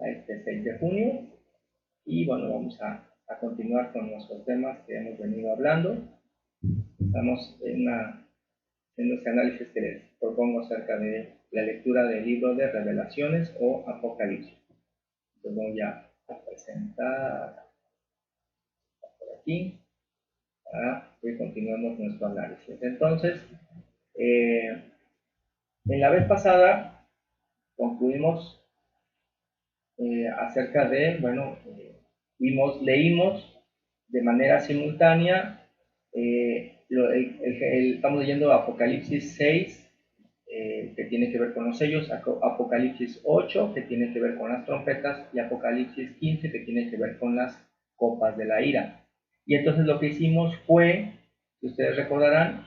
a este 6 de junio. Y bueno, vamos a continuar con nuestros temas que hemos venido hablando. Estamos en este análisis que les propongo acerca de la lectura del libro de Revelaciones o Apocalipsis. Entonces voy a presentar por aquí para que continuemos nuestro análisis. Entonces, en la vez pasada concluimos acerca de, bueno, leímos de manera simultánea, estamos leyendo Apocalipsis 6, que tiene que ver con los sellos, Apocalipsis 8, que tiene que ver con las trompetas, y Apocalipsis 15, que tiene que ver con las copas de la ira. Y entonces lo que hicimos fue, si ustedes recordarán,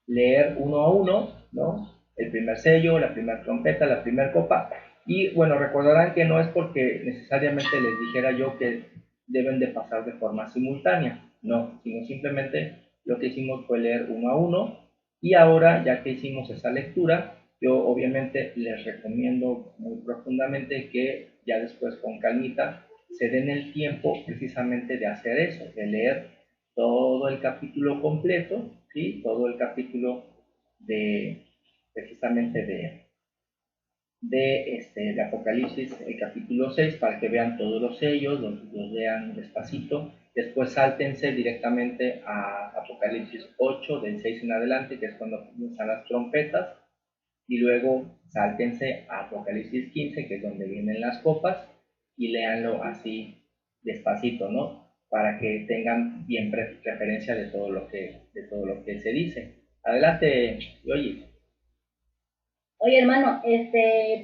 leer uno a uno, ¿no? El primer sello, la primera trompeta, la primera copa. Y bueno, recordarán que no es porque necesariamente les dijera yo que deben de pasar de forma simultánea, no, sino simplemente lo que hicimos fue leer uno a uno. Y ahora, ya que hicimos esa lectura, yo obviamente les recomiendo muy profundamente que ya después con calmita se den el tiempo precisamente de hacer eso, de leer todo el capítulo completo, ¿sí? Todo el capítulo precisamente de Apocalipsis, el capítulo 6, para que vean todos los sellos, los lean despacito. Después sáltense directamente a Apocalipsis 8, del 6 en adelante, que es cuando comienzan las trompetas, y luego sáltense a Apocalipsis 15, que es donde vienen las copas, y léanlo así despacito, ¿no? Para que tengan bien referencia de todo lo que se dice. Adelante, oye. Oye, hermano,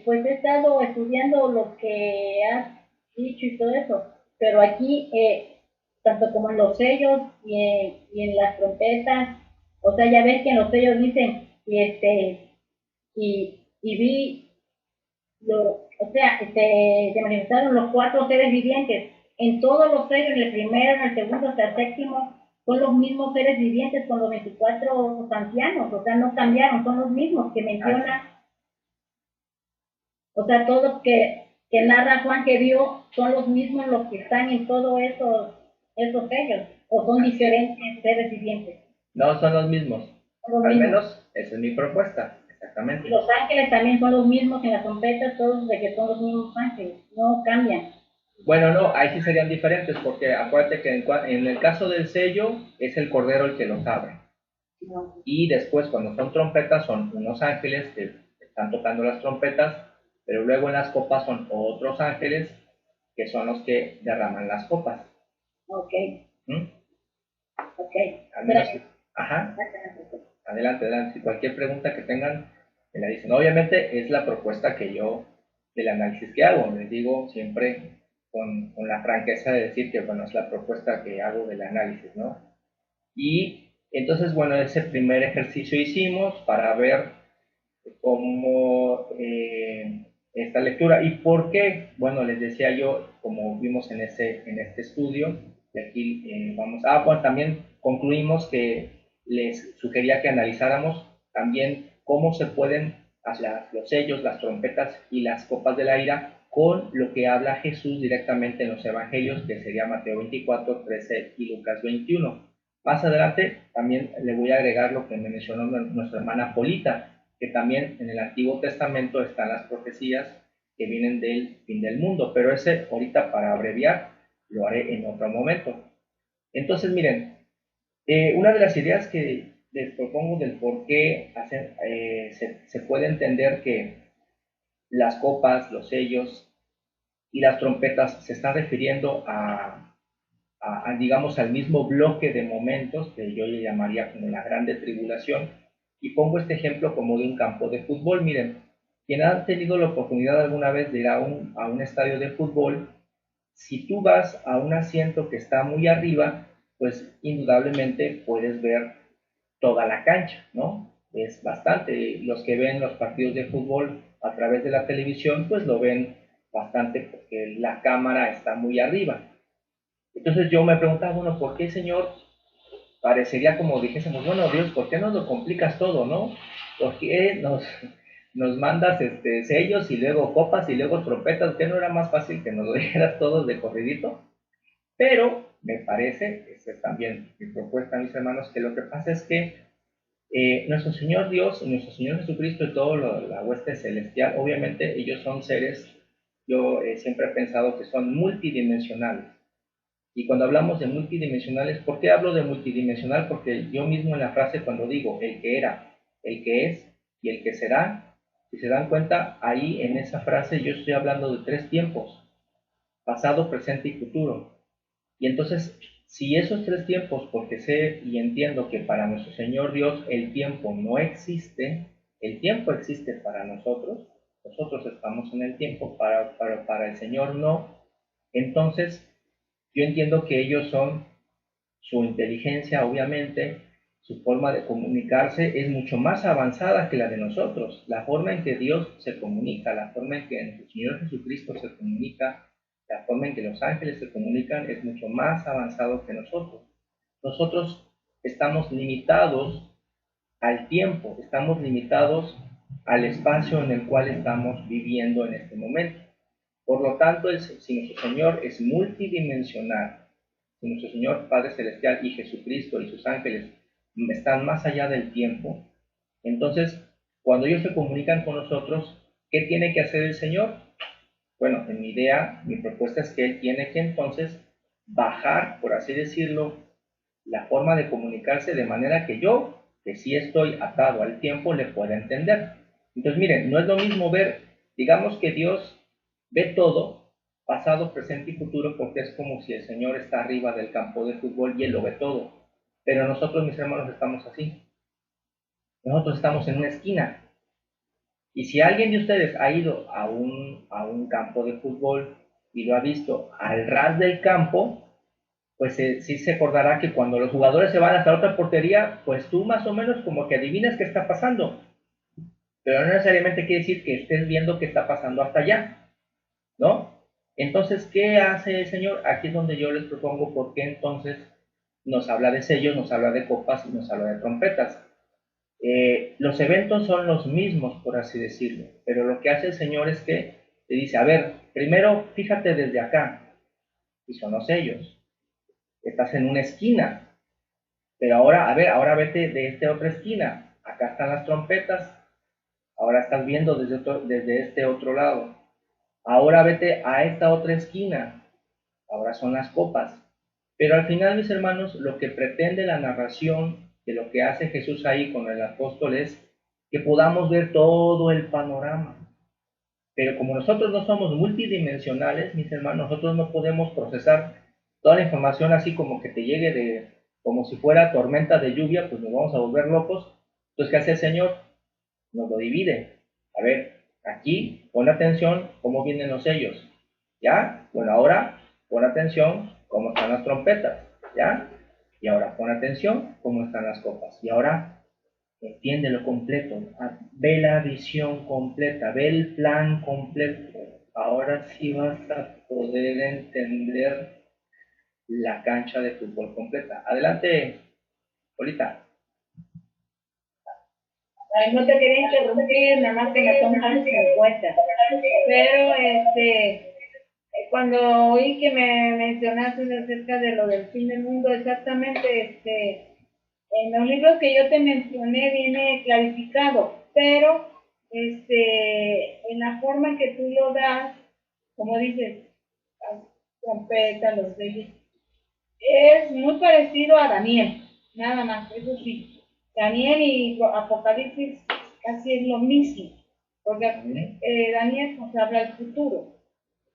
pues he estado estudiando lo que has dicho y todo eso, pero aquí, tanto como en los sellos y en las trompetas, o sea, ya ves que en los sellos dicen, y vi, se manifestaron los cuatro seres vivientes. En todos los sellos, en el primero, en el segundo, hasta el séptimo, son los mismos seres vivientes con los 24 ancianos, o sea, no cambiaron, son los mismos que menciona. O sea, todos que narra Juan que vio son los mismos los que están en todos esos sellos, o son diferentes seres vivientes. No, son los mismos. Son los Al mismos. menos esa es mi propuesta, exactamente. Y los ángeles también son los mismos en las trompetas, todos de que son los mismos ángeles, no cambian. Bueno, no, ahí sí serían diferentes, porque acuérdate que en el caso del sello es el cordero el que los abre. No. Y después, cuando son trompetas, son unos ángeles que están tocando las trompetas, pero luego en las copas son otros ángeles que son los que derraman las copas. Ok. ¿Mm? Ok. Menos, ajá. Adelante, adelante. Si cualquier pregunta que tengan, me la dicen. Obviamente es la propuesta que yo, del análisis que hago. Les digo siempre con la franqueza de decir que, bueno, es la propuesta que hago del análisis, ¿no? Y entonces, bueno, ese primer ejercicio hicimos para ver cómo esta lectura. ¿Y por qué? Bueno, les decía yo, como vimos en este estudio, y aquí bueno, también concluimos que les sugería que analizáramos también cómo se pueden hacer los sellos, las trompetas y las copas de la ira con lo que habla Jesús directamente en los evangelios, que sería Mateo 24, 13 y Lucas 21. Más adelante también le voy a agregar lo que me mencionó nuestra hermana Polita, que también en el Antiguo Testamento están las profecías que vienen del fin del mundo, pero ese ahorita para abreviar lo haré en otro momento. Entonces miren, una de las ideas que les propongo del por qué se puede entender que las copas, los sellos y las trompetas se están refiriendo digamos, al mismo bloque de momentos que yo le llamaría como la grande tribulación. Y pongo este ejemplo como de un campo de fútbol. Miren, quien ha tenido la oportunidad alguna vez de ir a un estadio de fútbol, si tú vas a un asiento que está muy arriba, pues indudablemente puedes ver toda la cancha, ¿no? Es bastante. Los que ven los partidos de fútbol a través de la televisión, pues lo ven bastante porque la cámara está muy arriba. Entonces yo me preguntaba, bueno, ¿por qué, Señor? Parecería como dijésemos, bueno, Dios, ¿por qué nos lo complicas todo, no? ¿Por qué nos mandas sellos y luego copas y luego trompetas, que no era más fácil que nos lo dijeras todos de corridito. Pero me parece, esa es también mi propuesta, mis hermanos, que lo que pasa es que nuestro Señor Dios, nuestro Señor Jesucristo y toda la hueste celestial, obviamente ellos son seres, yo siempre he pensado que son multidimensionales. Y cuando hablamos de multidimensionales, ¿por qué hablo de multidimensional? Porque yo mismo en la frase cuando digo el que era, el que es y el que será, si se dan cuenta, ahí en esa frase yo estoy hablando de 3 tiempos, pasado, presente y futuro. Y entonces, si esos 3 tiempos, porque sé y entiendo que para nuestro Señor Dios el tiempo no existe, el tiempo existe para nosotros estamos en el tiempo, para el Señor no, entonces yo entiendo que ellos son, su inteligencia obviamente, su forma de comunicarse es mucho más avanzada que la de nosotros. La forma en que Dios se comunica, la forma en que nuestro Señor Jesucristo se comunica, la forma en que los ángeles se comunican es mucho más avanzado que nosotros. Nosotros estamos limitados al tiempo, estamos limitados al espacio en el cual estamos viviendo en este momento. Por lo tanto, si nuestro Señor es multidimensional, si nuestro Señor Padre Celestial y Jesucristo y sus ángeles están más allá del tiempo, entonces, cuando ellos se comunican con nosotros, ¿qué tiene que hacer el Señor? Bueno, en mi idea, mi propuesta es que Él tiene que entonces bajar, por así decirlo, la forma de comunicarse de manera que yo, que sí estoy atado al tiempo, le pueda entender. Entonces, miren, no es lo mismo ver, digamos que Dios ve todo, pasado, presente y futuro, porque es como si el Señor está arriba del campo de fútbol y Él lo ve todo. Pero nosotros, mis hermanos, estamos así. Nosotros estamos en una esquina. Y si alguien de ustedes ha ido a un campo de fútbol y lo ha visto al ras del campo, pues sí se acordará que cuando los jugadores se van hasta otra portería, pues tú más o menos como que adivinas qué está pasando, pero no necesariamente quiere decir que estés viendo qué está pasando hasta allá, ¿no? Entonces, ¿qué hace el Señor? Aquí es donde yo les propongo por qué entonces nos habla de sellos, nos habla de copas y nos habla de trompetas. Los eventos son los mismos, por así decirlo, pero lo que hace el Señor es que te dice, a ver, primero fíjate desde acá, y son los sellos. Estás en una esquina, pero ahora, a ver, ahora vete de esta otra esquina. Acá están las trompetas. Ahora estás viendo desde este otro lado. Ahora vete a esta otra esquina. Ahora son las copas. Pero al final, mis hermanos, lo que pretende la narración de lo que hace Jesús ahí con el apóstol es que podamos ver todo el panorama. Pero como nosotros no somos multidimensionales, mis hermanos, nosotros no podemos procesar toda la información así como que te llegue como si fuera tormenta de lluvia, pues nos vamos a volver locos. Entonces, ¿qué hace el Señor? Nos lo divide. A ver, aquí, pon atención cómo vienen los sellos. ¿Ya? Bueno, ahora pon atención cómo están las trompetas. ¿Ya? Y ahora pon atención cómo están las copas. Y ahora entiéndelo completo, ve la visión completa, ve el plan completo. Ahora sí vas a poder entender la cancha de fútbol completa. Adelante, Polita. Ay, no te quería interrumpir, nada más que me toman 50. Pero cuando oí que me mencionaste acerca de lo del fin del mundo, exactamente, en los libros que yo te mencioné viene clarificado, pero en la forma en que tú lo das, como dices, las trompetas, los reyes, es muy parecido a Daniel, nada más, eso sí. Daniel y Apocalipsis casi es lo mismo, porque Daniel nos habla del futuro,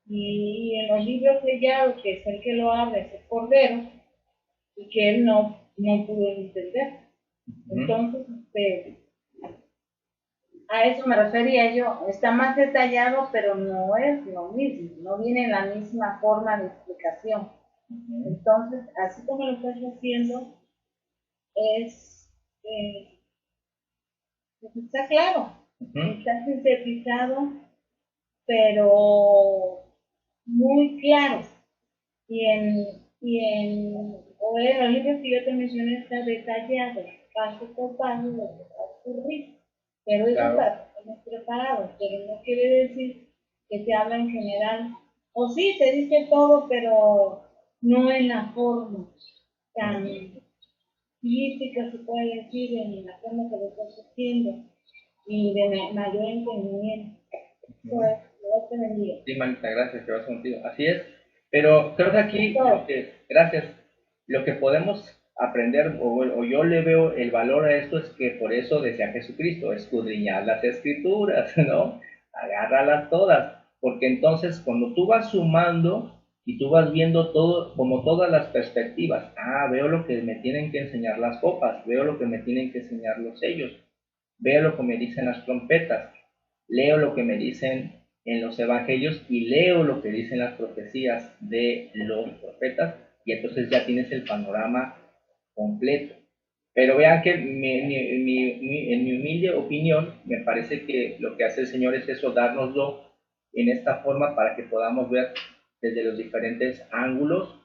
y en los libros sellados, que es el que lo habla, es el Cordero, y que él no pudo entender. Entonces, a eso me refería yo. Está más detallado, pero no es lo mismo, no viene en la misma forma de explicación. Entonces, así como lo estás haciendo, pues está claro, está sintetizado, pero muy claro. O en los libros que yo te mencioné está detallado, paso por paso, lo que va a ocurrir. Pero eso claro, estemos preparados, pero no quiere decir que se habla en general. O sí, se dice todo, pero no en la forma tan física, se puede decir, en la forma que lo estás haciendo y de mayor entendimiento. Pues, Dios te bendiga. Sí, manita, gracias, que vas contigo. Así es. Pero creo que aquí, gracias, lo que podemos aprender, o yo le veo el valor a esto, es que por eso decía Jesucristo, escudriñar las escrituras, ¿no? Agárralas todas, porque entonces cuando tú vas sumando y tú vas viendo todo, como todas las perspectivas, veo lo que me tienen que enseñar las copas, veo lo que me tienen que enseñar los sellos, veo lo que me dicen las trompetas, leo lo que me dicen en los evangelios y leo lo que dicen las profecías de los profetas, y entonces ya tienes el panorama completo. Pero vean que en mi humilde opinión, me parece que lo que hace el Señor es eso, dárnoslo en esta forma para que podamos ver desde los diferentes ángulos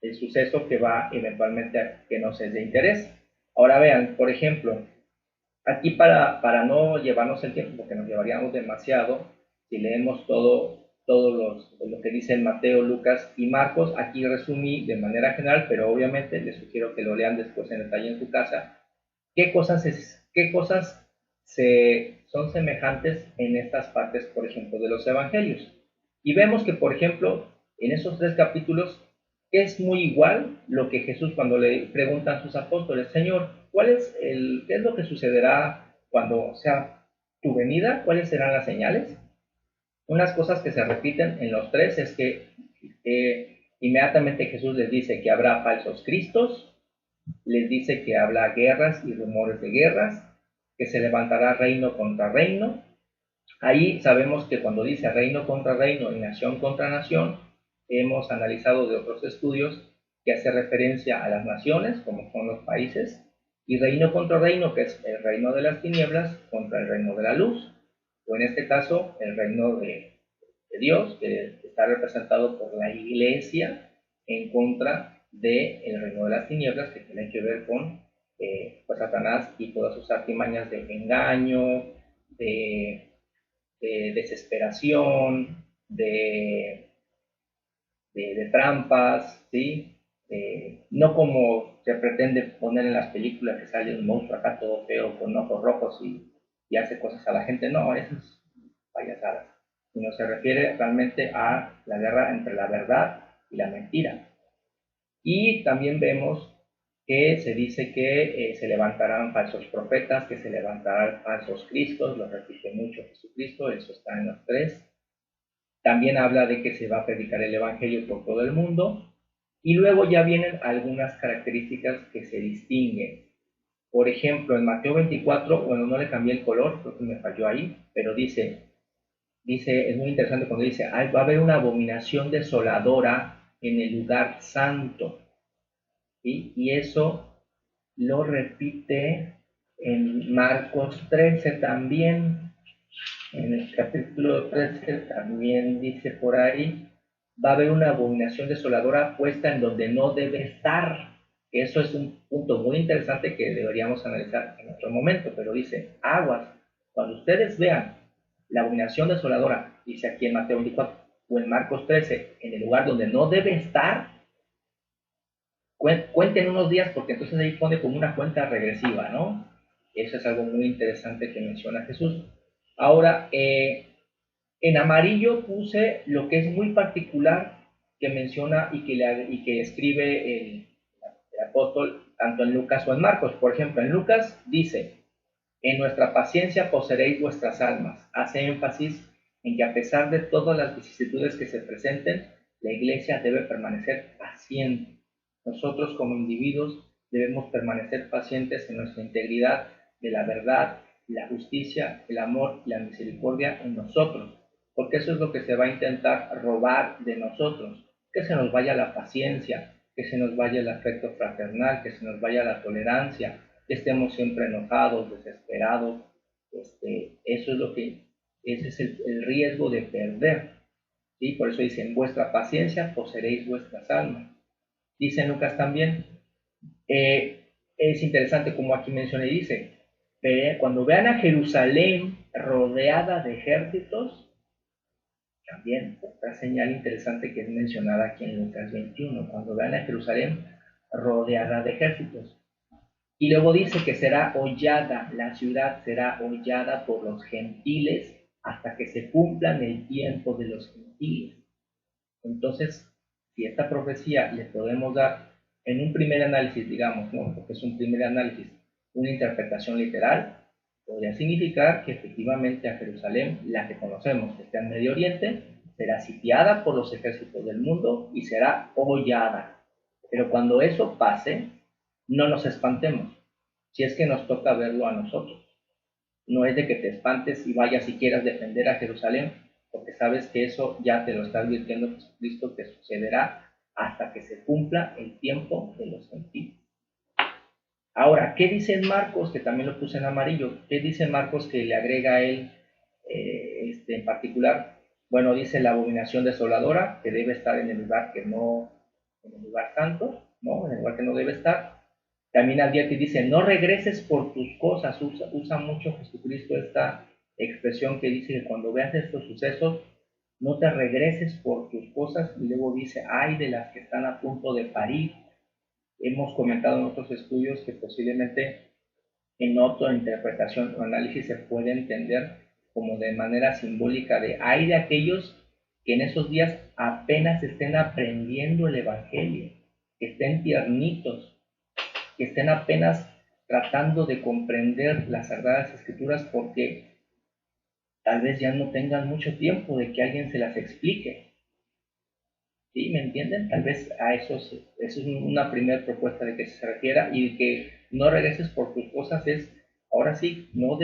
el suceso que va eventualmente a que nos es de interés. Ahora vean, por ejemplo, aquí para no llevarnos el tiempo, porque nos llevaríamos demasiado, si leemos lo que dicen Mateo, Lucas y Marcos, aquí resumí de manera general, pero obviamente les sugiero que lo lean después en detalle en su casa, qué cosas son semejantes en estas partes, por ejemplo, de los evangelios. Y vemos que, por ejemplo, en esos 3 capítulos, es muy igual lo que Jesús cuando le preguntan a sus apóstoles, Señor, ¿qué es lo que sucederá cuando sea tu venida? ¿Cuáles serán las señales? Unas cosas que se repiten en los 3 es que inmediatamente Jesús les dice que habrá falsos cristos, les dice que habrá guerras y rumores de guerras, que se levantará reino contra reino. Ahí sabemos que cuando dice reino contra reino y nación contra nación, hemos analizado de otros estudios que hace referencia a las naciones, como son los países, y reino contra reino, que es el reino de las tinieblas contra el reino de la luz, o en este caso el reino de Dios, que está representado por la iglesia, en contra del reino de las tinieblas, que tiene que ver con pues Satanás y todas sus artimañas de engaño, de desesperación, de trampas, ¿sí? No como se pretende poner en las películas que sale un monstruo acá todo feo con ojos rojos y hace cosas a la gente, no, eso es payasadas, sino se refiere realmente a la guerra entre la verdad y la mentira. Y también vemos que se dice que se levantarán falsos profetas, que se levantarán falsos cristos, lo repite mucho Jesucristo, eso está en los 3. También habla de que se va a predicar el Evangelio por todo el mundo. Y luego ya vienen algunas características que se distinguen. Por ejemplo, en Mateo 24, bueno, no le cambié el color, creo que me falló ahí, pero dice, es muy interesante cuando dice, va a haber una abominación desoladora en el lugar santo. ¿Sí? Y eso lo repite en Marcos 13 también, en el capítulo 13 también dice por ahí, va a haber una abominación desoladora puesta en donde no debe estar. Eso es un punto muy interesante que deberíamos analizar en otro momento, pero dice, aguas, cuando ustedes vean la abominación desoladora, dice aquí en Mateo 24 o en Marcos 13, en el lugar donde no debe estar, cuenten unos días, porque entonces ahí pone como una cuenta regresiva, ¿no? Eso es algo muy interesante que menciona Jesús. Ahora, en amarillo puse lo que es muy particular que menciona y que escribe el apóstol tanto en Lucas o en Marcos. Por ejemplo, en Lucas dice, en nuestra paciencia poseeréis vuestras almas. Hace énfasis en que a pesar de todas las vicisitudes que se presenten, la iglesia debe permanecer paciente. Nosotros como individuos debemos permanecer pacientes en nuestra integridad de la verdad, la justicia, el amor y la misericordia en nosotros, porque eso es lo que se va a intentar robar de nosotros, que se nos vaya la paciencia, que se nos vaya el afecto fraternal, que se nos vaya la tolerancia, que estemos siempre enojados, desesperados. Eso es lo que, ese es el riesgo de perder. ¿Sí? Por eso dice, en vuestra paciencia poseeréis vuestras almas. Dice en Lucas también, es interesante como aquí menciona y dice, cuando vean a Jerusalén rodeada de ejércitos. También otra señal interesante que es mencionada aquí en Lucas 21, cuando vean a Jerusalén rodeada de ejércitos. Y luego dice que será hollada, la ciudad será hollada por los gentiles hasta que se cumplan el tiempo de los gentiles. Entonces, si esta profecía le podemos dar en un primer análisis, digamos, ¿no? Porque es un primer análisis, una interpretación literal, podría significar que efectivamente a Jerusalén, la que conocemos, que está en Medio Oriente, será sitiada por los ejércitos del mundo y será hollada. Pero cuando eso pase, no nos espantemos, si es que nos toca verlo a nosotros. No es de que te espantes y vayas y quieras defender a Jerusalén, porque sabes que eso ya te lo está advirtiendo Jesucristo que sucederá hasta que se cumpla el tiempo de los gentiles. Ahora, ¿qué dice en Marcos? Que también lo puse en amarillo. ¿Qué dice Marcos que le agrega a él en particular? Bueno, dice la abominación desoladora, que debe estar en el lugar que no, en el lugar santo, ¿no? En el lugar que no debe estar. También advierte y dice, no regreses por tus cosas. Usa mucho Jesucristo esta expresión que dice que cuando veas estos sucesos, no te regreses por tus cosas. Y luego dice, ay de las que están a punto de parir. Hemos comentado en otros estudios que posiblemente en otra interpretación o análisis se puede entender como de manera simbólica de ay de aquellos que en esos días apenas estén aprendiendo el Evangelio, que estén tiernitos, que estén apenas tratando de comprender las Sagradas Escrituras porque tal vez ya no tengan mucho tiempo de que alguien se las explique. ¿Sí? ¿Me entienden? Tal vez a eso es una primera propuesta de que se refiera y de que no regreses por tus cosas es, ahora sí, no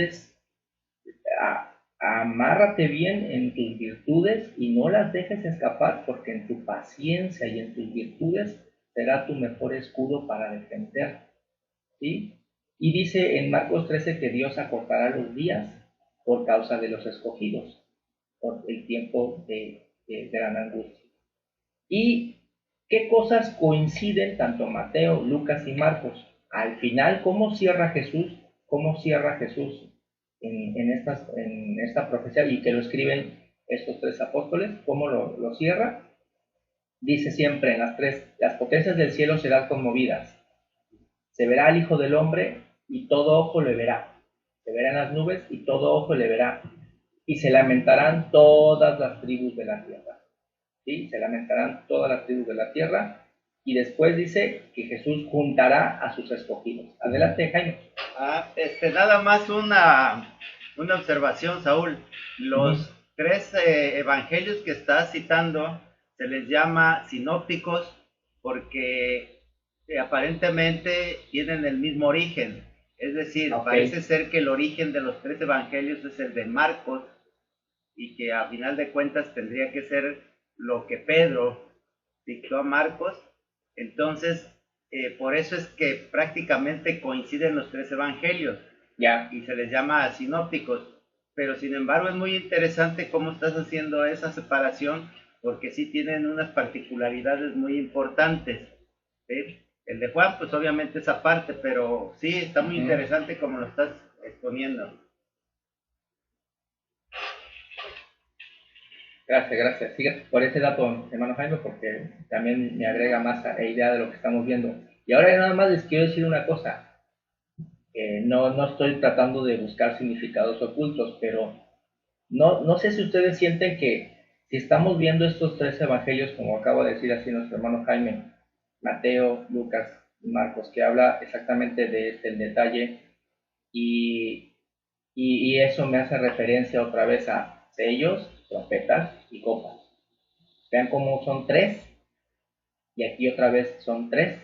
amárrate bien en tus virtudes y no las dejes escapar porque en tu paciencia y en tus virtudes será tu mejor escudo para defender. ¿Sí? Y dice en Marcos 13 que Dios acortará los días por causa de los escogidos, por el tiempo de gran angustia. ¿Y qué cosas coinciden tanto Mateo, Lucas y Marcos? Al final, ¿cómo cierra Jesús? ¿Cómo cierra Jesús en esta profecía y que lo escriben estos tres apóstoles? ¿Cómo lo cierra? Dice siempre en las potencias del cielo serán conmovidas. Se verá al Hijo del Hombre y todo ojo le verá. Se verán las nubes y todo ojo le verá. Y se lamentarán todas las tribus de la tierra. ¿Sí? Se lamentarán todas las tribus de la tierra. Y después dice que Jesús juntará a sus escogidos. Adelante, Jaime. Nada más una observación, Saúl. Los tres evangelios que estás citando se les llama sinópticos porque aparentemente tienen el mismo origen. Es decir, parece ser que el origen de los tres evangelios es el de Marcos y que a final de cuentas tendría que ser lo que Pedro dictó a Marcos. Entonces, por eso es que prácticamente coinciden los tres evangelios y se les llama sinópticos. Pero sin embargo es muy interesante cómo estás haciendo esa separación porque sí tienen unas particularidades muy importantes. ¿Sí? El de Juan pues obviamente es aparte, pero sí está muy interesante como lo estás exponiendo. Gracias. Siga por ese dato, hermano Jaime, porque también me agrega más idea de lo que estamos viendo. Y ahora nada más les quiero decir una cosa. No estoy tratando de buscar significados ocultos, pero no sé si ustedes sienten que si estamos viendo estos tres evangelios, como acaba de decir así nuestro hermano Jaime, Mateo, Lucas y Marcos, que habla exactamente de el detalle, y eso me hace referencia otra vez a sellos, trompetas y copas. Vean cómo son tres, y aquí otra vez son tres,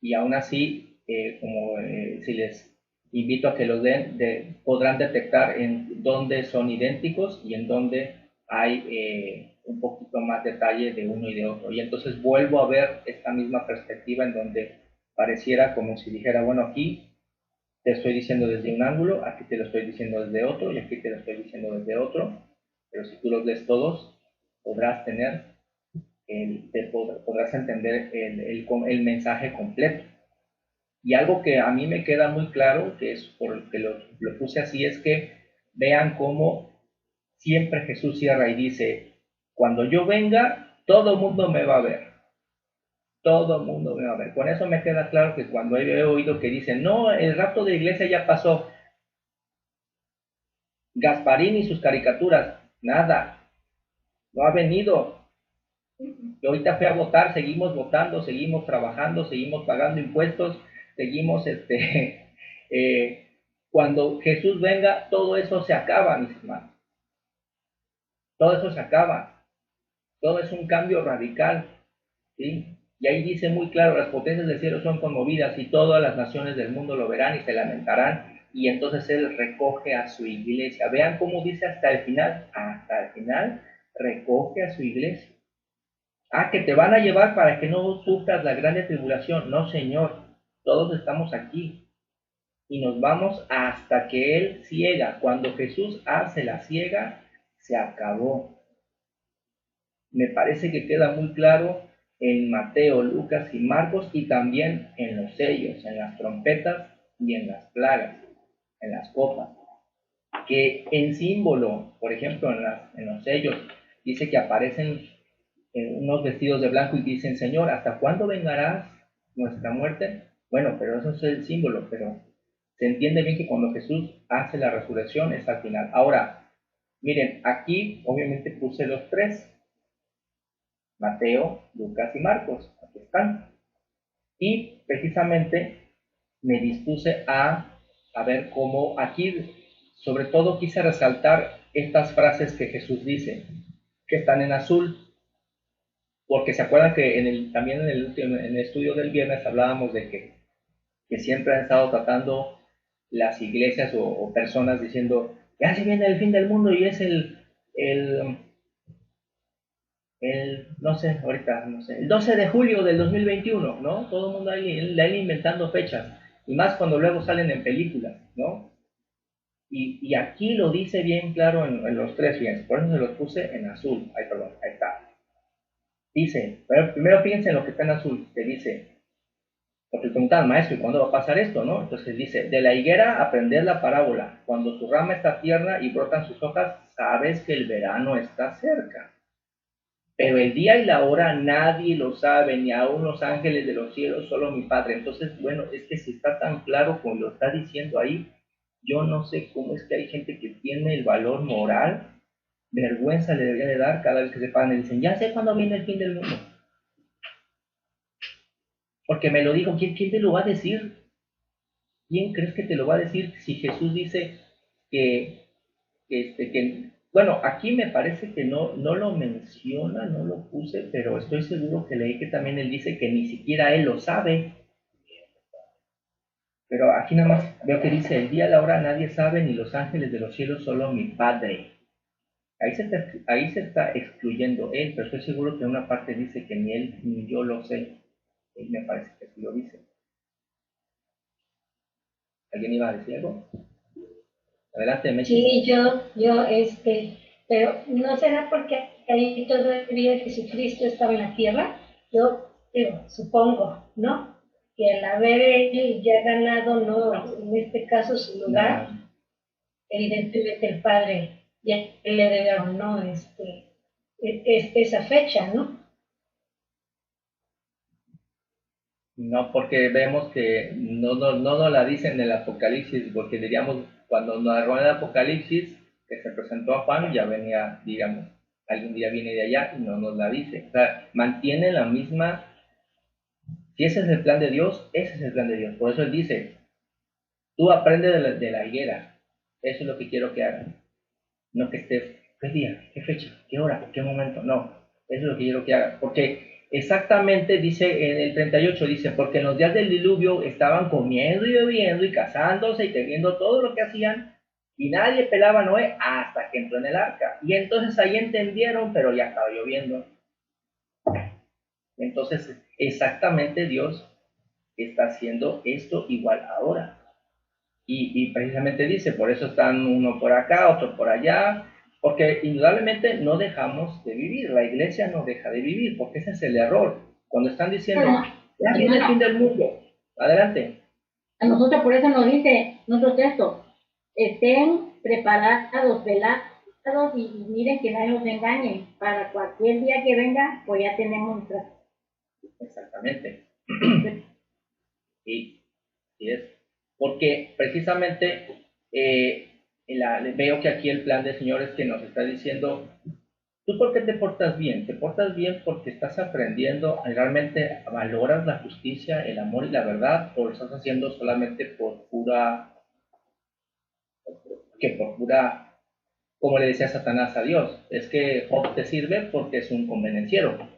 y aún así, si les invito a que los den, podrán detectar en dónde son idénticos y en dónde hay un poquito más detalle de uno y de otro. Y entonces vuelvo a ver esta misma perspectiva en donde pareciera como si dijera, bueno, aquí te estoy diciendo desde un ángulo, aquí te lo estoy diciendo desde otro y aquí te lo estoy diciendo desde otro, pero si tú los lees todos, podrás podrás entender el mensaje completo. Y algo que a mí me queda muy claro, que es por lo que lo puse así, es que vean cómo siempre Jesús cierra y dice, cuando yo venga, todo el mundo me va a ver. Todo el mundo me va a ver. Con eso me queda claro que cuando he oído que dicen, no, el rapto de la iglesia ya pasó, Gasparín y sus caricaturas, nada, no ha venido. Yo ahorita fui a votar, seguimos votando, seguimos trabajando, seguimos pagando impuestos, seguimos, cuando Jesús venga, todo eso se acaba, mis hermanos. Todo eso se acaba. Todo es un cambio radical, ¿sí? Y ahí dice muy claro, las potencias del cielo son conmovidas y todas las naciones del mundo lo verán y se lamentarán. Y entonces Él recoge a su iglesia. Vean cómo dice hasta el final recoge a su iglesia. Ah, que te van a llevar para que no sufras la grande tribulación. No, Señor, todos estamos aquí y nos vamos hasta que Él ciega. Cuando Jesús hace la ciega, se acabó. Me parece que queda muy claro en Mateo, Lucas y Marcos, y también en los sellos, en las trompetas y en las plagas, en las copas, que en símbolo, por ejemplo, en los sellos, dice que aparecen unos vestidos de blanco y dicen, Señor, ¿hasta cuándo vengarás nuestra muerte? Bueno, pero eso es el símbolo, pero se entiende bien que cuando Jesús hace la resurrección es al final. Ahora, miren, aquí obviamente puse los tres, Mateo, Lucas y Marcos, aquí están. Y precisamente me dispuse a ver cómo aquí, sobre todo quise resaltar estas frases que Jesús dice, que están en azul, porque se acuerdan que también en el estudio del viernes hablábamos de que siempre han estado tratando las iglesias o personas diciendo, ya se viene el fin del mundo y es no sé, ahorita, no sé, el 12 de julio del 2021, ¿no? Todo el mundo ahí inventando fechas, y más cuando luego salen en películas, ¿no? Y aquí lo dice bien claro en los tres, fíjense, por eso se los puse en azul, ahí, perdón, ahí está. Dice, pero primero fíjense en lo que está en azul, que dice, porque preguntan, maestro, ¿y cuándo va a pasar esto, no? Entonces dice, de la higuera aprended la parábola, cuando su rama está tierna y brotan sus hojas, sabes que el verano está cerca. Pero el día y la hora nadie lo sabe, ni aun los ángeles de los cielos, solo mi Padre. Entonces, bueno, es que si está tan claro como lo está diciendo ahí, yo no sé cómo es que hay gente que tiene el valor moral, vergüenza le debería de dar cada vez que se paran y dicen, ya sé cuándo viene el fin del mundo. Porque me lo dijo, ¿quién te lo va a decir? ¿Quién crees que te lo va a decir si Jesús dice que bueno, aquí me parece que no lo menciona, no lo puse, pero estoy seguro que leí que también él dice que ni siquiera él lo sabe. Pero aquí nada más veo que dice, el día, la hora nadie sabe, ni los ángeles de los cielos, solo mi Padre. Ahí se está excluyendo él, pero estoy seguro que en una parte dice que ni él ni yo lo sé. Él me parece que sí lo dice. ¿Alguien iba a decir algo? Adelante, Mechi. Sí, pero ¿no será porque ahí todavía Jesucristo estaba en la tierra? Yo supongo, ¿no? Que al haber él ya ganado, ¿no? En este caso su lugar, no. Evidentemente el Padre ya le debe, ¿no? Esa fecha, ¿no? No, porque vemos que no nos la dicen en el Apocalipsis, porque diríamos, cuando nos arrojan el Apocalipsis, que se presentó a Juan, ya venía, digamos, algún día viene de allá y no nos la dice. O sea, mantiene la misma, si ese es el plan de Dios, ese es el plan de Dios. Por eso él dice, tú aprende de la higuera, eso es lo que quiero que hagas. No que estés, ¿qué día? ¿Qué fecha? ¿Qué hora? ¿Qué momento? No, eso es lo que quiero que hagas. Porque exactamente dice en el 38, dice, porque en los días del diluvio estaban comiendo y bebiendo y casándose y teniendo todo lo que hacían y nadie pelaba a Noé hasta que entró en el arca. Y entonces ahí entendieron, pero ya estaba lloviendo. Entonces, exactamente Dios está haciendo esto igual ahora. Y precisamente dice, por eso están uno por acá, otro por allá, porque indudablemente no dejamos de vivir, la iglesia no deja de vivir, porque ese es el error. Cuando están diciendo, ya viene el fin del mundo, adelante. A nosotros por eso nos dice nuestro texto, estén preparados, velados y miren que nadie los engañe. Para cualquier día que venga, pues ya tenemos nuestras. Exactamente. Sí, sí es. Porque precisamente veo que aquí el plan del Señor es que nos está diciendo, ¿tú por qué te portas bien? Te portas bien porque estás aprendiendo, realmente valoras la justicia, el amor y la verdad, o lo estás haciendo solamente por pura, como le decía Satanás a Dios, es que Job te sirve porque es un convenenciero.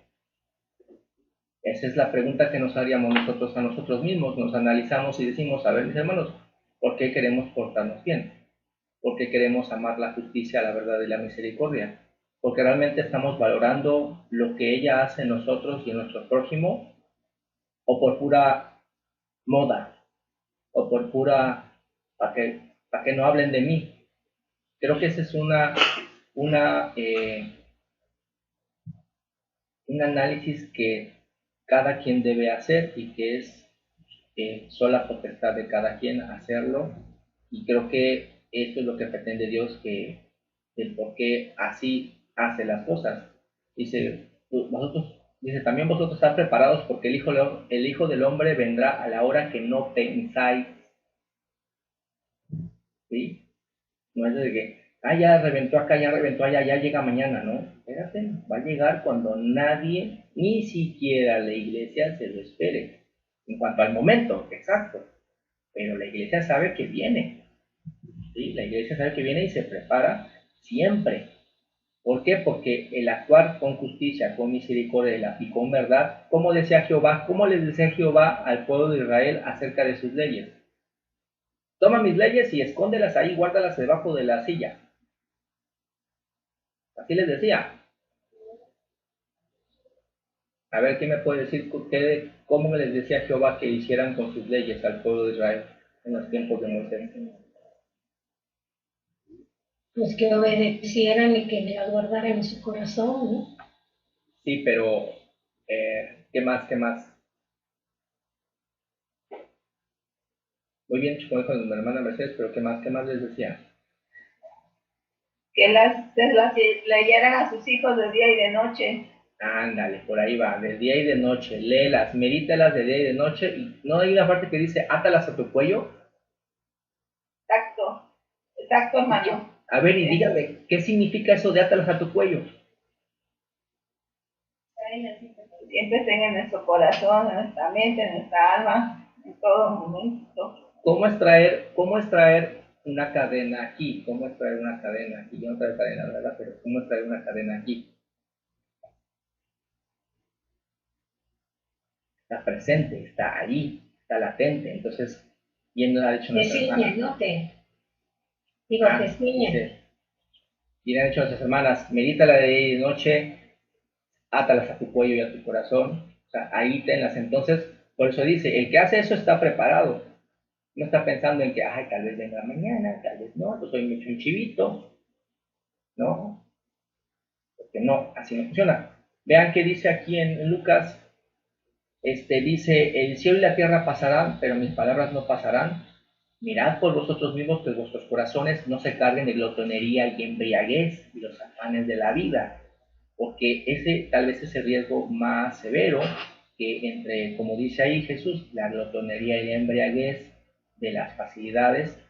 Esa es la pregunta que nos haríamos nosotros a nosotros mismos. Nos analizamos y decimos, a ver, mis hermanos, ¿por qué queremos portarnos bien? ¿Por qué queremos amar la justicia, la verdad y la misericordia? Porque realmente estamos valorando lo que ella hace en nosotros y en nuestro prójimo, o por pura moda, o por pura, para que no hablen de mí. Creo que ese es una un análisis que cada quien debe hacer y que es sola potestad de cada quien hacerlo, y creo que esto es lo que pretende Dios, que el por qué así hace las cosas. Dice, dice, también vosotros estáis preparados porque el hijo del hombre vendrá a la hora que no pensáis. ¿Sí? No es de que, ya reventó acá, ya reventó allá, ya llega mañana, ¿no? Espérate, va a llegar cuando nadie, ni siquiera la iglesia, se lo espere. En cuanto al momento, exacto. Pero la iglesia sabe que viene. ¿Sí? La iglesia sabe que viene y se prepara siempre. ¿Por qué? Porque el actuar con justicia, con misericordia y con verdad, como decía Jehová, ¿cómo les decía Jehová al pueblo de Israel acerca de sus leyes? Toma mis leyes y escóndelas ahí, guárdalas debajo de la silla. Así les decía. A ver, ¿quién me puede decir cómo les decía Jehová que hicieran con sus leyes al pueblo de Israel en los tiempos de Moisés? Pues que obedecieran y que las guardaran en su corazón, ¿no? Sí, pero ¿qué más? ¿Qué más? Muy bien, como dijo mi hermana Mercedes, pero ¿qué más les decía? Que las leyeran a sus hijos de día y de noche. Ándale, por ahí va, de día y de noche, léelas, medítalas de día y de noche, y no hay una parte que dice, átalas a tu cuello. Exacto, hermano. A ver, y dígame, ¿qué significa eso de átalas a tu cuello? Siempre estén en nuestro corazón, en nuestra mente, en nuestra alma, en todo momento. ¿Cómo es traer una cadena aquí? ¿Cómo es traer una cadena aquí? Yo no traigo cadena, ¿verdad? Pero ¿cómo es traer una cadena aquí? Está presente, está allí, está latente. Entonces, bien nos ha dicho nuestra hermana. ¿no? Te ciñen. Bien han dicho nuestras hermanas, medítala de día y de noche, átalas a tu cuello y a tu corazón. O sea, ahí tenlas. Entonces, por eso dice, el que hace eso está preparado. No está pensando en que, tal vez venga mañana, tal vez no, pues hoy me echo un chivito. No, porque no, así no funciona. Vean qué dice aquí en Lucas. Dice, el cielo y la tierra pasarán, pero mis palabras no pasarán. Mirad por vosotros mismos que vuestros corazones no se carguen de glotonería y embriaguez y los afanes de la vida, porque ese tal vez es el riesgo más severo, que entre, como dice ahí Jesús, la glotonería y la embriaguez de las facilidades,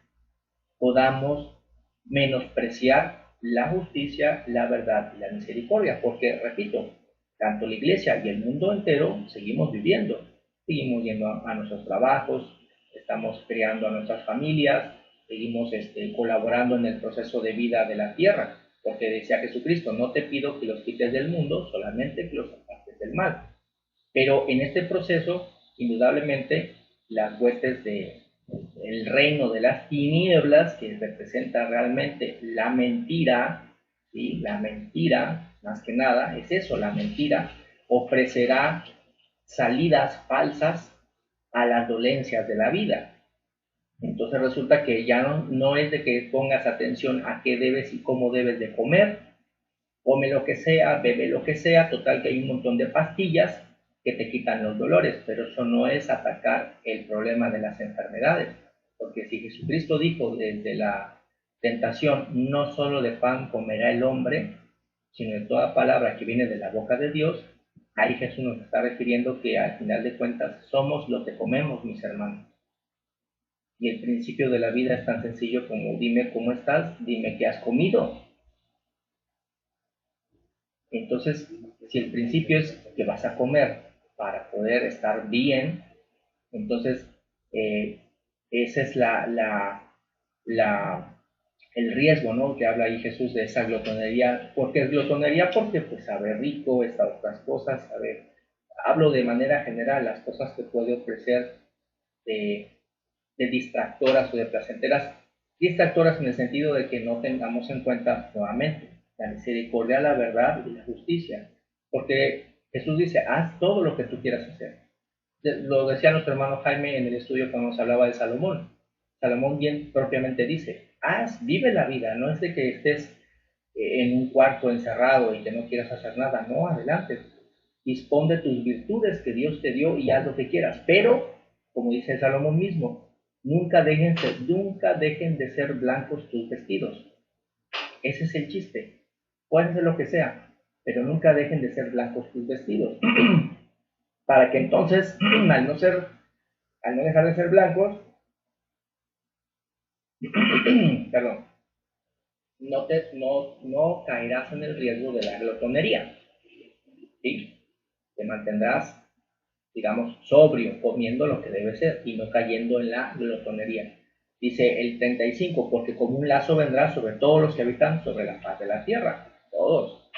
podamos menospreciar la justicia, la verdad y la misericordia, porque, repito, tanto la iglesia y el mundo entero seguimos viviendo, seguimos yendo a nuestros trabajos, estamos creando a nuestras familias, seguimos colaborando en el proceso de vida de la tierra, porque decía Jesucristo, no te pido que los quites del mundo, solamente que los apartes del mal. Pero en este proceso, indudablemente, las huestes del reino de las tinieblas, que representa realmente la mentira, ¿sí? La mentira, más que nada, es eso, la mentira, ofrecerá salidas falsas a las dolencias de la vida. Entonces resulta que ya no es de que pongas atención a qué debes y cómo debes de comer, come lo que sea, bebe lo que sea, total que hay un montón de pastillas que te quitan los dolores, pero eso no es atacar el problema de las enfermedades, porque si Jesucristo dijo desde la tentación, no solo de pan comerá el hombre, sino de toda palabra que viene de la boca de Dios. Ahí Jesús nos está refiriendo que al final de cuentas somos lo que comemos, mis hermanos. Y el principio de la vida es tan sencillo como dime cómo estás, dime qué has comido. Entonces, si el principio es que vas a comer para poder estar bien, entonces ese es el riesgo, ¿no? Que habla ahí Jesús de esa glotonería. ¿Por qué es glotonería? Porque pues sabe rico, estas otras cosas, sabe. Hablo de manera general, las cosas que puede ofrecer de distractoras o de placenteras. Distractoras en el sentido de que no tengamos en cuenta nuevamente la misericordia, la verdad y la justicia. Porque Jesús dice, haz todo lo que tú quieras hacer. Lo decía nuestro hermano Jaime en el estudio cuando nos hablaba de Salomón. Salomón bien propiamente dice, vive la vida, no es de que estés en un cuarto encerrado y que no quieras hacer nada, no, adelante, dispón de tus virtudes que Dios te dio y haz lo que quieras, pero, como dice Salomón mismo, nunca dejen de ser blancos tus vestidos. Ese es el chiste, puede ser lo que sea, pero nunca dejen de ser blancos tus vestidos, para que entonces, al no dejar de ser blancos, perdón, no caerás en el riesgo de la glotonería, ¿sí? Te mantendrás, digamos, sobrio, comiendo lo que debe ser y no cayendo en la glotonería. Dice el 35, porque como un lazo vendrá sobre todos los que habitan sobre la faz de la tierra, todos.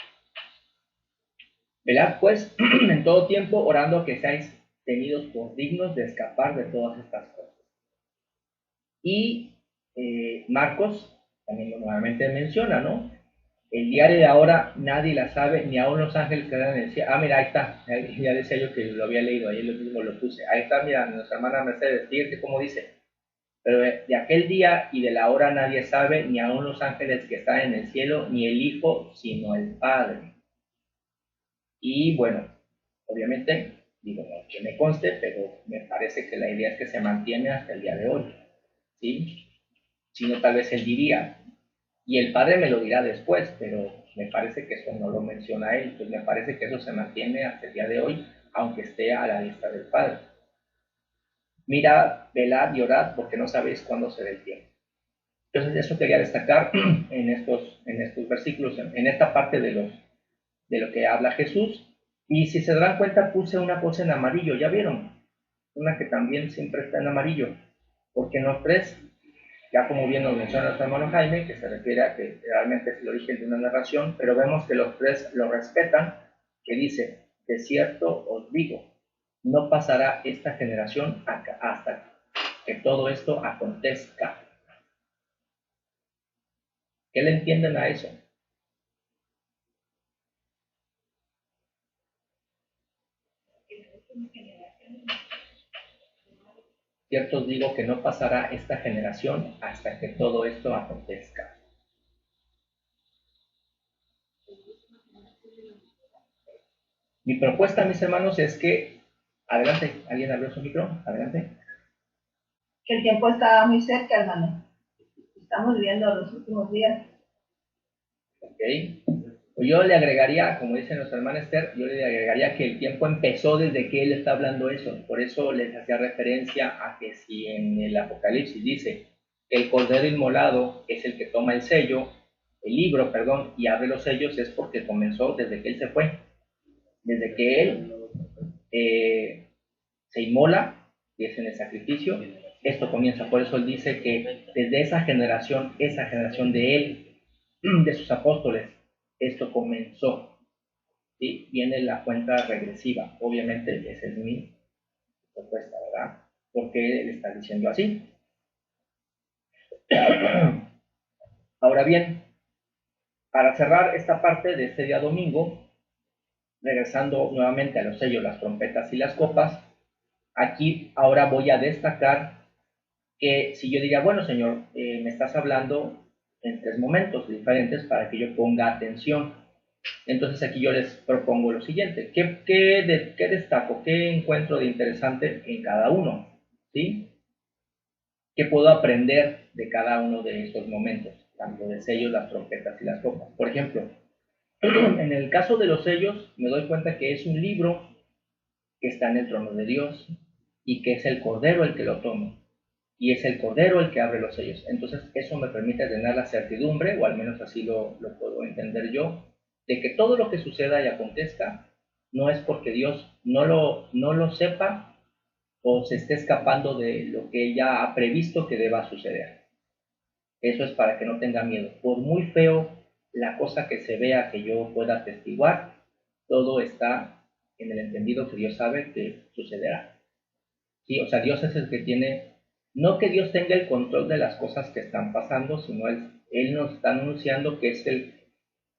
Velad pues en todo tiempo orando que seáis tenidos por dignos de escapar de todas estas cosas. Y Marcos también nuevamente menciona, ¿no? El diario de ahora nadie la sabe, ni aún los ángeles que dan en el cielo. Mira, ahí está. Ya decía yo que lo había leído, ahí lo mismo lo puse. Ahí está, mira, nuestra hermana Mercedes, fíjate cómo dice. Pero de aquel día y de la hora nadie sabe, ni aún los ángeles que están en el cielo, ni el Hijo, sino el Padre. Y bueno, obviamente, digo, no que me conste, pero me parece que la idea es que se mantiene hasta el día de hoy. ¿Sí? Si no, tal vez él diría, y el Padre me lo dirá después, pero me parece que eso no lo menciona él, pues me parece que eso se mantiene hasta el día de hoy, aunque esté a la vista del Padre. Mirad, velad y orad, porque no sabéis cuándo será el tiempo. Entonces, eso quería destacar en estos versículos, en esta parte de lo que habla Jesús. Y si se dan cuenta, puse una cosa en amarillo, ¿ya vieron? Una que también siempre está en amarillo, porque en los tres, ya como bien nos menciona nuestro hermano Jaime, que se refiere a que realmente es el origen de una narración, pero vemos que los tres lo respetan, que dice, de cierto os digo, no pasará esta generación hasta que todo esto acontezca. ¿Qué le entienden a eso? Cierto os digo que no pasará esta generación hasta que todo esto acontezca. Mi propuesta, mis hermanos, es que, adelante, ¿alguien abrió su micro? Adelante. Que el tiempo está muy cerca, hermano. Estamos viviendo los últimos días. Ok. Pues yo le agregaría, como dice nuestra hermana Esther, yo le agregaría que el tiempo empezó desde que él está hablando eso. Por eso les hacía referencia a que si en el Apocalipsis dice que el Cordero Inmolado es el que toma el sello, el libro, perdón, y abre los sellos, es porque comenzó desde que él se fue. Desde que él se inmola, y es en el sacrificio, esto comienza. Por eso él dice que desde esa generación de él, de sus apóstoles, esto comenzó. ¿Sí? Viene la cuenta regresiva. Obviamente esa es mi propuesta, ¿verdad? Porque él está diciendo así. Ahora bien, para cerrar esta parte de este día domingo, regresando nuevamente a los sellos, las trompetas y las copas, aquí ahora voy a destacar que si yo diría, bueno, Señor, me estás hablando en tres momentos diferentes para que yo ponga atención. Entonces aquí yo les propongo lo siguiente. ¿Qué destaco? ¿Qué encuentro de interesante en cada uno? ¿Sí? ¿Qué puedo aprender de cada uno de estos momentos? tanto de sellos, las trompetas y las copas. Por ejemplo, en el caso de los sellos, me doy cuenta que es un libro que está en el trono de Dios y que es el Cordero el que lo toma y es el Cordero el que abre los sellos. Entonces eso me permite tener la certidumbre, o al menos así lo puedo entender yo, de que todo lo que suceda y acontezca no es porque Dios no lo sepa o se esté escapando de lo que Él ya ha previsto que deba suceder. Eso es para que no tenga miedo. Por muy feo la cosa que se vea que yo pueda atestiguar, todo está en el entendido que Dios sabe que sucederá. ¿Sí? O sea, Dios es el que tiene, no que Dios tenga el control de las cosas que están pasando, sino Él nos está anunciando que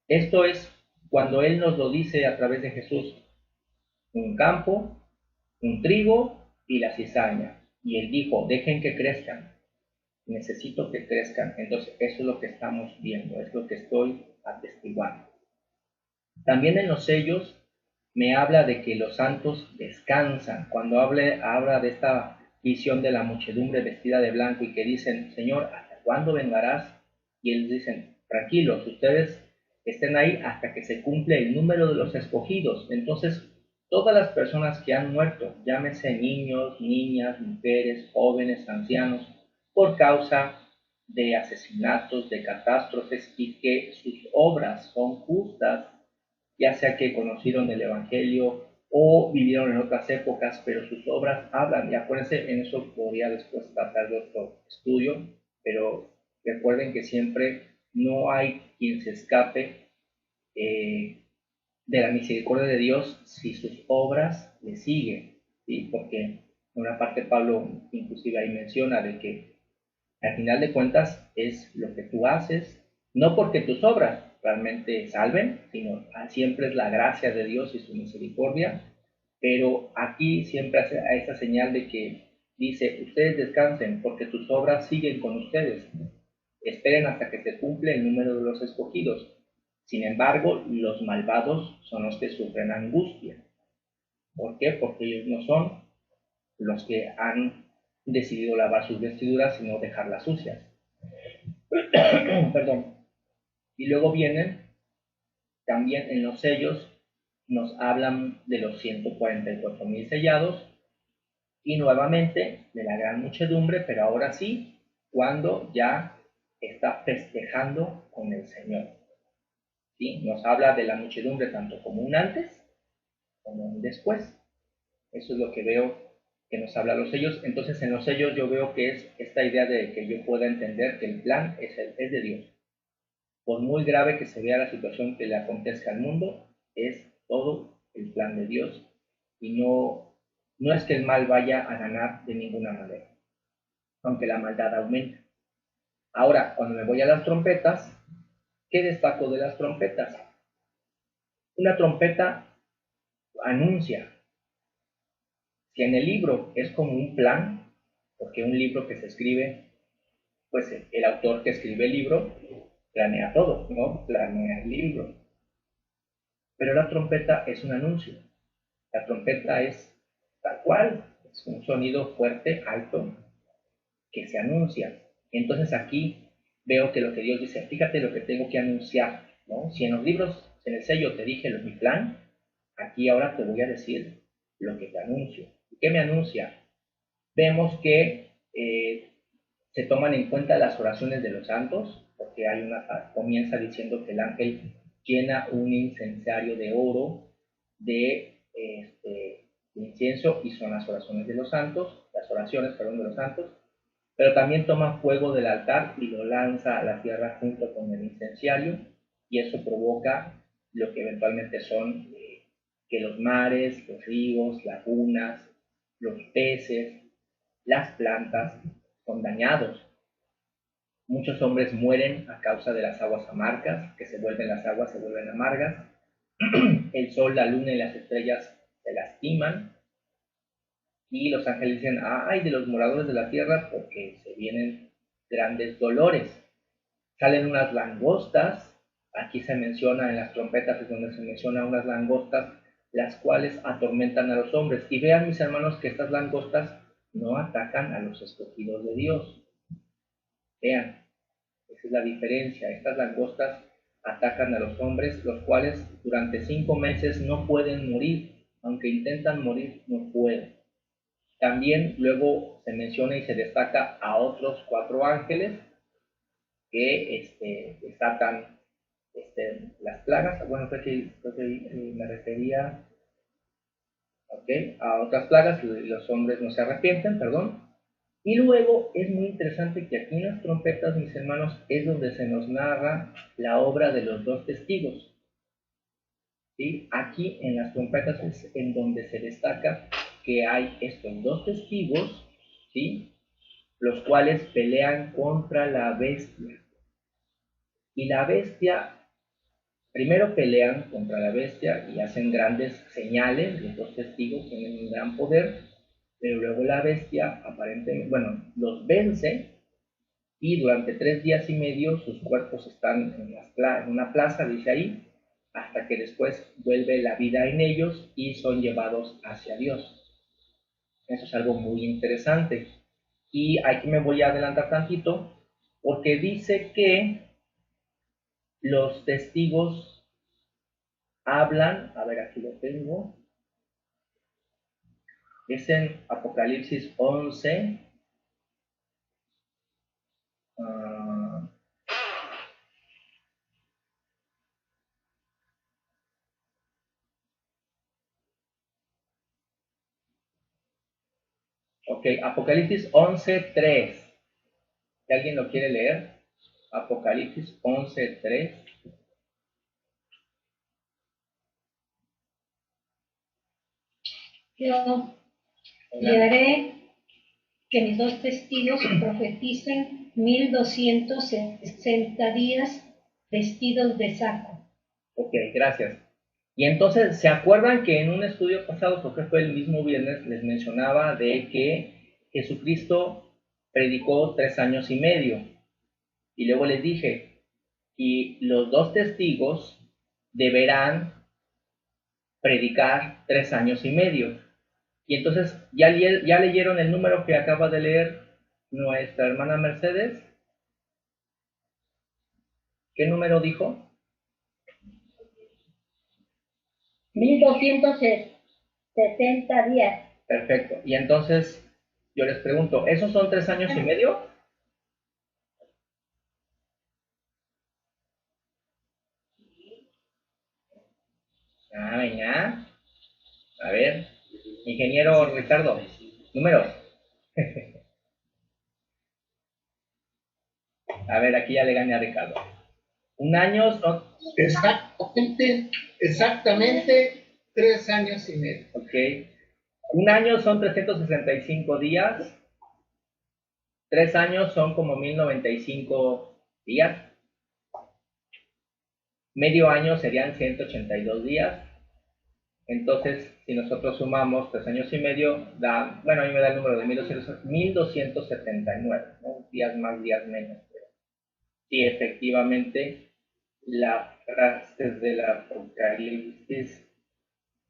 esto es cuando Él nos lo dice a través de Jesús, un campo, un trigo y la cizaña. Y Él dijo, dejen que crezcan, necesito que crezcan. Entonces, eso es lo que estamos viendo, es lo que estoy atestiguando. También en los sellos me habla de que los santos descansan. Cuando habla de esta visión de la muchedumbre vestida de blanco y que dicen, Señor, ¿hasta cuándo vengarás? Y ellos dicen, tranquilos, ustedes estén ahí hasta que se cumple el número de los escogidos. Entonces, todas las personas que han muerto, llámese niños, niñas, mujeres, jóvenes, ancianos, por causa de asesinatos, de catástrofes y que sus obras son justas, ya sea que conocieron el Evangelio o vivieron en otras épocas, pero sus obras hablan. Y acuérdense, en eso podría después tratar de otro estudio, pero recuerden que siempre no hay quien se escape de la misericordia de Dios si sus obras le siguen, ¿sí? Porque en una parte Pablo inclusive ahí menciona de que al final de cuentas es lo que tú haces, no porque tus obras realmente salven, sino siempre es la gracia de Dios y su misericordia, pero aquí siempre hace a esa señal de que dice, ustedes descansen porque tus obras siguen con ustedes, esperen hasta que se cumple el número de los escogidos. Sin embargo, los malvados son los que sufren angustia. ¿Por qué? Porque ellos no son los que han decidido lavar sus vestiduras, sino dejarlas sucias. Perdón. Y luego vienen, también en los sellos, nos hablan de los 144,000 sellados, y nuevamente de la gran muchedumbre, pero ahora sí, cuando ya está festejando con el Señor. ¿Sí? Nos habla de la muchedumbre tanto como un antes como un después. Eso es lo que veo que nos habla los sellos. Entonces en los sellos yo veo que es esta idea de que yo pueda entender que el plan es de Dios. Por muy grave que se vea la situación que le acontezca al mundo, es todo el plan de Dios y no es que el mal vaya a ganar de ninguna manera, aunque la maldad aumenta. Ahora, cuando me voy a las trompetas, ¿qué destaco de las trompetas? Una trompeta anuncia. Si en el libro es como un plan, porque un libro que se escribe, pues el autor que escribe el libro planea todo, ¿no? Planea el libro. Pero la trompeta es un anuncio. La trompeta es tal cual, es un sonido fuerte, alto, que se anuncia. Entonces aquí veo que lo que Dios dice, fíjate lo que tengo que anunciar, ¿no? Si en los libros, en el sello te dije mi plan, aquí ahora te voy a decir lo que te anuncio. ¿Qué me anuncia? Vemos que se toman en cuenta las oraciones de los santos, porque comienza diciendo que el ángel llena un incensario de oro de incienso, y son las oraciones de los santos, las oraciones, perdón, de los santos, pero también toma fuego del altar y lo lanza a la tierra junto con el incenciario, y eso provoca lo que eventualmente son que los mares, los ríos, lagunas, los peces, las plantas son dañados. Muchos hombres mueren a causa de las aguas amargas, que las aguas se vuelven amargas. El sol, la luna y las estrellas se lastiman. Y los ángeles dicen, ay de los moradores de la tierra, porque se vienen grandes dolores. Salen unas langostas, aquí se menciona en las trompetas, es donde se menciona unas langostas, las cuales atormentan a los hombres. Y vean, mis hermanos, que estas langostas no atacan a los escogidos de Dios. Vean, Esa es la diferencia. Estas langostas atacan a los hombres, los cuales durante 5 meses no pueden morir. Aunque intentan morir, no pueden. También luego se menciona y se destaca a otros 4 ángeles que desatan las plagas. Bueno, creo que me refería a otras plagas, y los hombres no se arrepienten, perdón. Y luego es muy interesante que aquí en las trompetas, mis hermanos, es donde se nos narra la obra de los 2 testigos. ¿Sí? Aquí en las trompetas es en donde se destaca que hay estos 2 testigos, ¿sí? Los cuales pelean contra la bestia. Y la bestia, primero pelean contra la bestia y hacen grandes señales, los 2 testigos tienen un gran poder, pero luego la bestia aparentemente, bueno, los vence y durante 3 días y medio sus cuerpos están en una plaza, dice ahí, hasta que después vuelve la vida en ellos y son llevados hacia Dios. Eso es algo muy interesante. Y aquí me voy a adelantar tantito, porque dice que los testigos hablan, a ver, aquí lo tengo, es en Apocalipsis 11, ok, Apocalipsis 11:3. Si alguien lo quiere leer, Apocalipsis 11:3. Yo y haré que mis 2 testigos profeticen 1260 días vestidos de saco. Ok, gracias. Y entonces, ¿se acuerdan que en un estudio pasado, porque fue el mismo viernes, les mencionaba de que Jesucristo predicó 3 años y medio? Y luego les dije, y los 2 testigos deberán predicar 3 años y medio. Y entonces, ¿ya leyeron el número que acaba de leer nuestra hermana Mercedes? ¿Qué número dijo? 1260 días. Perfecto. Y entonces, yo les pregunto, ¿esos son 3 años y medio? Ah, venga. A ver, ingeniero Ricardo, números. A ver, aquí ya le gané a Ricardo. Un año son... Exactamente 3 años y medio. Ok. Un año son 365 días. 3 años son como 1095 días. Medio año serían 182 días. Entonces, si nosotros sumamos 3 años y medio, da, bueno, a mí me da el número de 1279, ¿no? Días más, días menos. Sí, efectivamente, la frase del Apocalipsis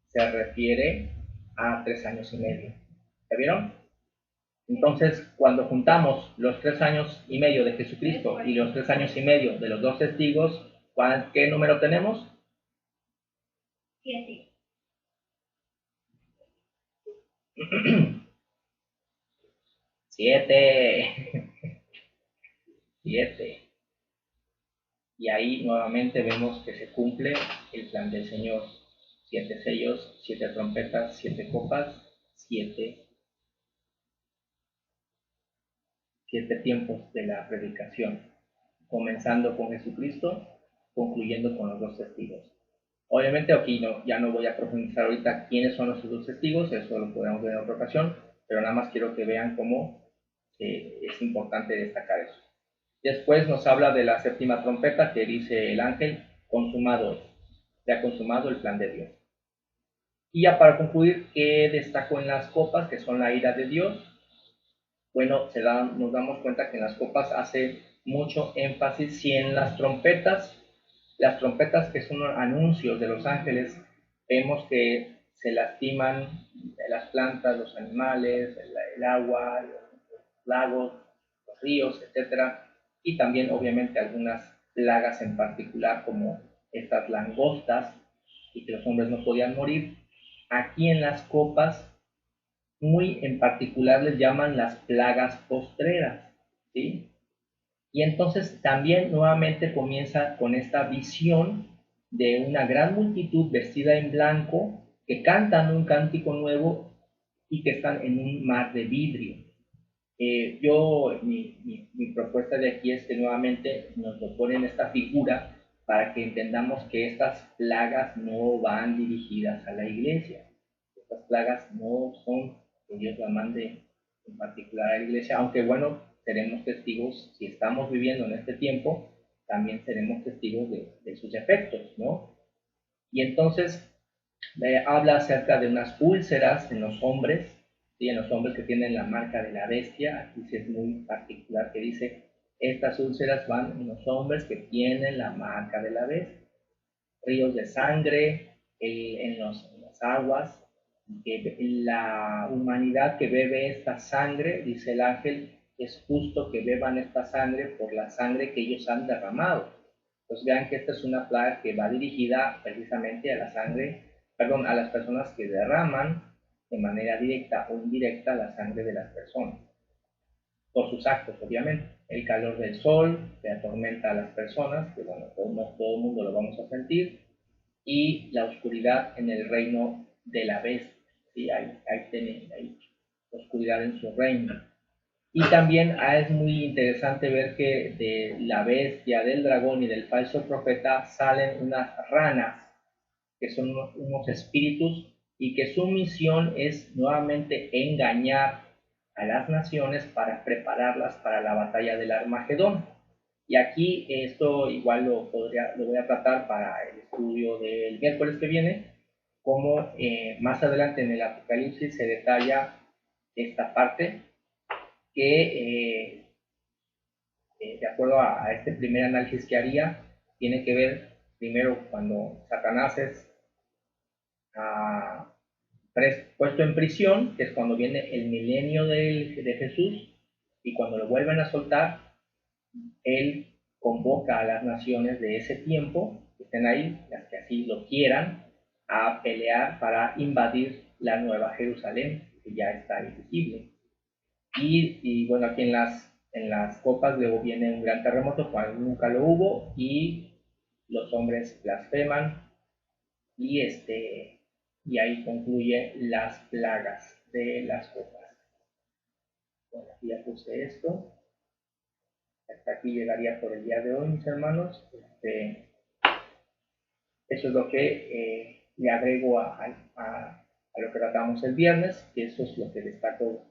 se refiere a 3 años y medio. ¿Ya vieron? Entonces, cuando juntamos los 3 años y medio de Jesucristo y los 3 años y medio de los 2 testigos, ¿qué número tenemos? 7. 7. 7. Y ahí nuevamente vemos que se cumple el plan del Señor. 7 sellos, 7 trompetas, 7 copas, 7 tiempos de la predicación, comenzando con Jesucristo, concluyendo con los 2 testigos. Obviamente aquí ya no voy a profundizar ahorita quiénes son los 2 testigos, eso lo podemos ver en otra ocasión, pero nada más quiero que vean cómo es importante destacar eso. Después nos habla de la 7ª trompeta, que dice el ángel, consumado es, se ha consumado el plan de Dios. Y ya para concluir, ¿qué destacó en las copas, que son la ira de Dios? Bueno, nos damos cuenta que en las copas hace mucho énfasis, si en las trompetas que son anuncios de los ángeles, vemos que se lastiman las plantas, los animales, el agua, los lagos, los ríos, etcétera. y también obviamente algunas plagas en particular como estas langostas y que los hombres no podían morir. Aquí en las copas, muy en particular les llaman las plagas postreras, ¿sí? Y entonces también nuevamente comienza con esta visión de una gran multitud vestida en blanco que cantan un cántico nuevo y que están en un mar de vidrio. Mi propuesta de aquí es que nuevamente nos lo ponen esta figura para que entendamos que estas plagas no van dirigidas a la iglesia. Estas plagas no son que Dios la mande en particular a la iglesia, aunque bueno, seremos testigos, si estamos viviendo en este tiempo, también seremos testigos de sus efectos, ¿no? Y entonces habla acerca de unas úlceras en los hombres, ¿sí? En los hombres que tienen la marca de la bestia. Aquí sí es muy particular que dice, estas úlceras van en los hombres que tienen la marca de la bestia. Ríos de sangre en las aguas, que la humanidad que bebe esta sangre, dice el ángel, es justo que beban esta sangre por la sangre que ellos han derramado. Pues vean que esta es una plaga que va dirigida precisamente a la sangre, perdón, a las personas que derraman de manera directa o indirecta la sangre de las personas, por sus actos, obviamente. El calor del sol que atormenta a las personas, que bueno, todo el mundo lo vamos a sentir, y la oscuridad en el reino de la bestia, ¿sí? Hay oscuridad en su reino. Y también es muy interesante ver que de la bestia, del dragón y del falso profeta salen unas ranas, que son unos espíritus, y que su misión es nuevamente engañar a las naciones para prepararlas para la batalla del Armagedón. Y aquí esto igual lo voy a tratar para el estudio del miércoles que viene, como más adelante en el Apocalipsis se detalla esta parte que, de acuerdo a este primer análisis que haría, tiene que ver primero cuando Satanás es puesto en prisión, que es cuando viene el milenio de Jesús, y cuando lo vuelven a soltar, él convoca a las naciones de ese tiempo, que estén ahí, las que así lo quieran, a pelear para invadir la Nueva Jerusalén, que ya está ahí visible. Y bueno, aquí en las copas luego viene un gran terremoto, cuando nunca lo hubo, y los hombres blasfeman, y ahí concluye las plagas de las copas. Bueno, aquí ya puse esto. Hasta aquí llegaría por el día de hoy, mis hermanos. Eso es lo que le agrego a lo que tratamos el viernes, y eso es lo que destaco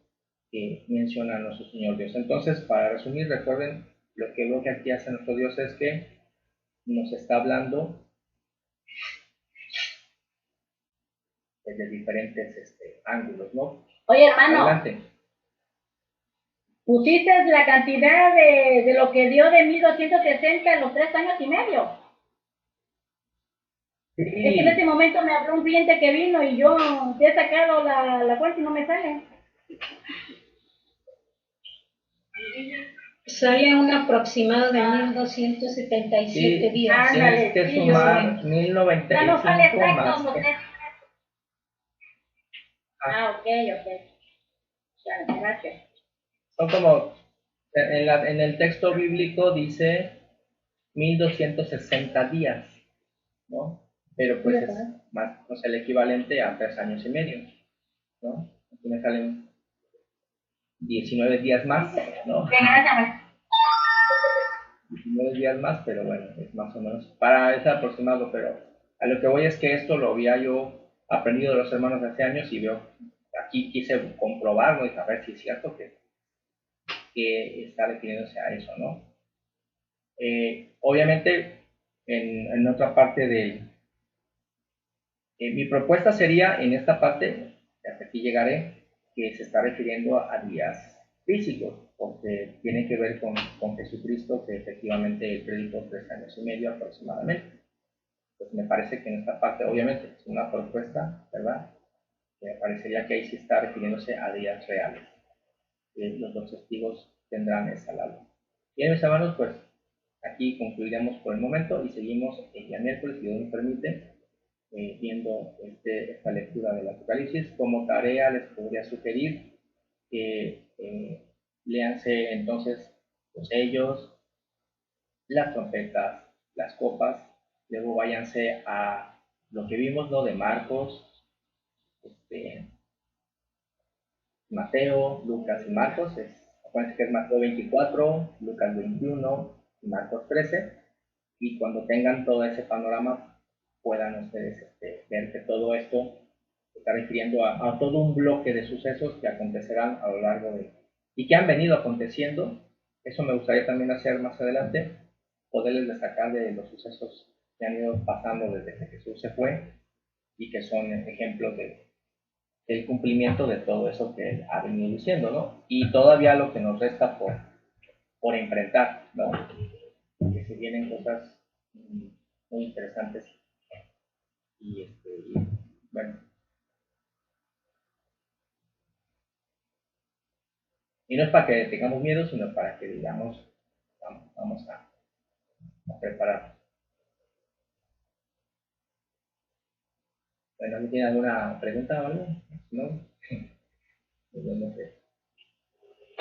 que menciona nuestro Señor Dios. Entonces, para resumir, recuerden, lo que aquí hace nuestro Dios es que nos está hablando desde diferentes ángulos, ¿no? Oye, hermano, Adelante. pusiste la cantidad de lo que dio de 1260 en los 3 años y medio. Sí. Es que en este momento me habló un cliente que vino y yo te he sacado la cuenta y no me sale. Sale un aproximado de 1277 Sí, días. tienes que sí, sumar Ya 1095 no sale exacto más. los 3. Ok. Ya, gracias. Son como, en el texto bíblico dice 1260 días, ¿no? Pero pues es más, o sea, el equivalente a 3 años y medio, ¿no? Aquí me salen 19 días más, ¿no? 19 días más, pero bueno, es más o menos, para ese aproximado, pero a lo que voy es que esto lo había yo aprendido de los hermanos hace años y veo, aquí quise comprobarlo y saber si es cierto que está refiriéndose a eso, ¿no? Obviamente, en otra parte mi propuesta sería en esta parte, hasta aquí llegaré, que se está refiriendo a días físicos, porque tiene que ver con Jesucristo, que efectivamente él predicó 3 años y medio aproximadamente. Pues me parece que en esta parte, obviamente, es una propuesta, ¿verdad? Me parecería que ahí sí está refiriéndose a días reales. Los dos testigos tendrán esa labor. Bien, mis hermanos, pues aquí concluiremos por el momento y seguimos el día miércoles, si Dios nos permite, viendo esta lectura del Apocalipsis. Como tarea les podría sugerir que léanse entonces los sellos, las trompetas, las copas, luego váyanse a lo que vimos, ¿no? De Marcos, Mateo, Lucas y Marcos. Acuérdense que es Mateo 24, Lucas 21 y Marcos 13. Y cuando tengan todo ese panorama, puedan ustedes ver que todo esto se está refiriendo a todo un bloque de sucesos que acontecerán a lo largo de, y que han venido aconteciendo. Eso me gustaría también hacer más adelante, poderles destacar de los sucesos que han ido pasando desde que Jesús se fue y que son ejemplos del cumplimiento de todo eso que él ha venido diciendo, ¿no? Y todavía lo que nos resta por enfrentar, ¿no? Que se vienen cosas muy interesantes y bueno, y no es para que tengamos miedo, sino para que digamos, vamos a preparar. Bueno, ¿alguien tiene alguna pregunta o algo? ¿No? Pues no sé.